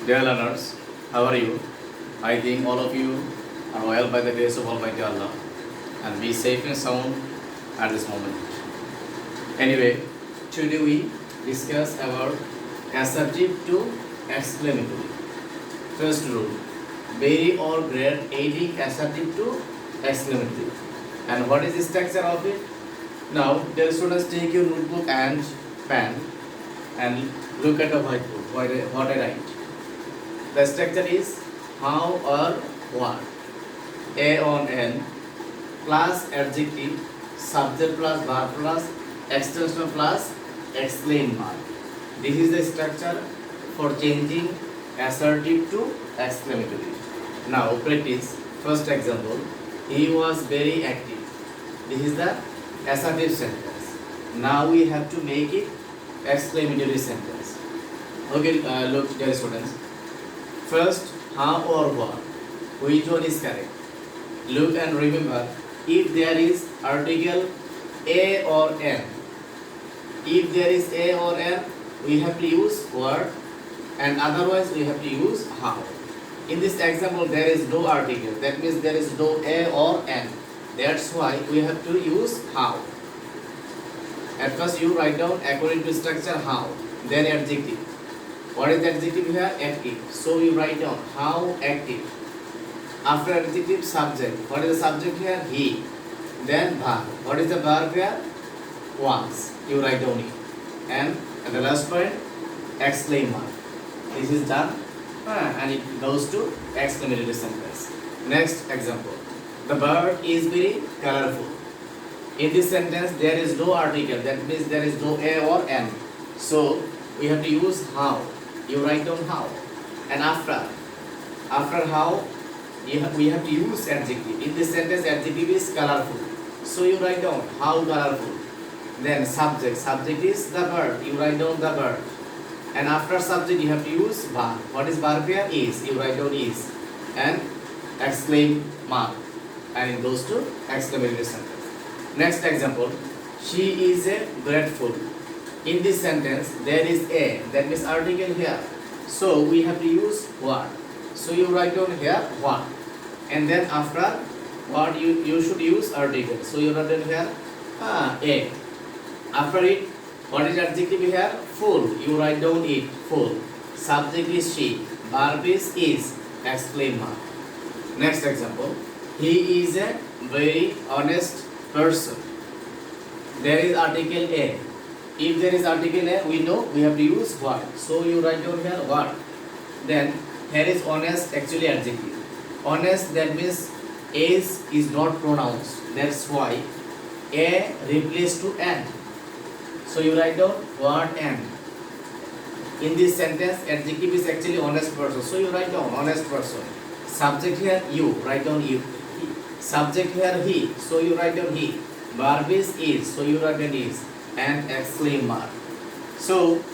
Dear learners, how are you? I think all of you are well by the grace of Almighty Allah and be safe and sound at this moment. Anyway, today we discuss about assertive to exclamatory. First rule, vary or grade aiding assertive to exclamatory. And what is the structure of it? Now, dear students, take your notebook and pen and look at the whiteboard, what I write. The structure is how or what. A on N plus adjective, subject plus verb plus extension plus exclaim mark. This is the structure for changing assertive to exclamatory. Now practice. First example, he was very active. This is the assertive sentence. Now we have to make it exclamatory sentence. Okay, look dear students. First, how or what? Which one is correct? Look and remember, if there is article A or N, if there is A or N, we have to use what, and otherwise we have to use how. In this example, there is no article. That means there is no A or N. That's why we have to use how. At first, you write down according to structure how, then adjective. What is the adjective here? Active. So you write down how active. After adjective, subject. What is the subject here? He. Then verb. What is the verb here? Was. You write down it. And at the last point, exclaim mark. This is done. And it goes to exclamatory sentence. Next example. The bird is very colorful. In this sentence, there is no article. That means there is no A or N. So we have to use how. You write down how. And after how, we have to use adjective. In this sentence, adjective is colorful. So you write down how colorful. Then subject. Subject is the bird. You write down the bird. And after subject, you have to use verb. What is verb here? Is. You write down is. And exclaim mark. And it goes to exclamatory sentence. Next example. She is grateful. In this sentence, there is A. That means article here. So we have to use what. So you write down here what. And then after what, you should use article. So you write down here A. After it, what is adjective here? Full. You write down it. Full. Subject is she. Verb is. Exclaim mark. Next example. He is a very honest person. There is article A. If there is article A, we know we have to use what. So you write down here what. Then here is honest, actually adjective. Honest, that means is not pronounced. That's why A replaced to N. So you write down what N. In this sentence, adjective is actually honest person. So you write down honest person. Subject here you, write down you. Subject here he. So you write down he. Verb is. So you write down is. And exclaim mark. So,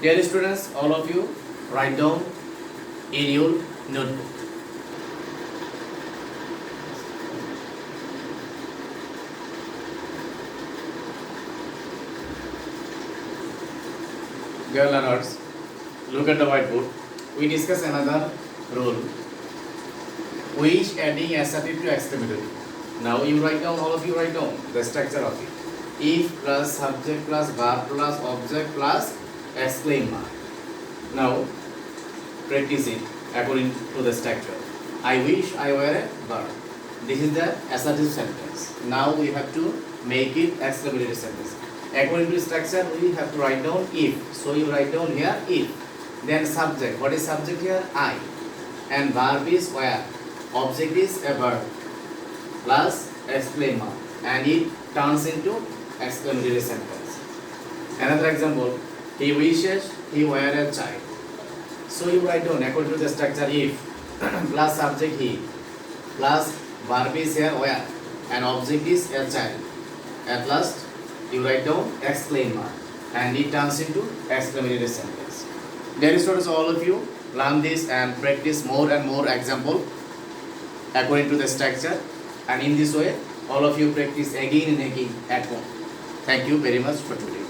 dear students, all of you write down in your notebook. Dear learners, look at the whiteboard. We discuss another rule, which adding assertive to exclamatory. Now you write down, all of you write down the structure of it. If plus subject plus verb plus object plus exclaim mark. Now practice it according to the structure. I wish I were a bird. This is the assertive sentence. Now we have to make it exclamatory sentence. According to structure, we have to write down if. So you write down here if. Then subject. What is subject here? I. And verb is where. Object is a bird. Plus exclaim mark. And it turns into exclamatory sentence. Another example, he wishes he were a child. So you write down according to the structure if plus subject he plus verb is here where and object is a child. At last you write down exclaim mark and it turns into exclamatory sentence. Dear students, all of you learn this and practice more and more example according to the structure, and in this way all of you practice again and again at home. Thank you very much for today.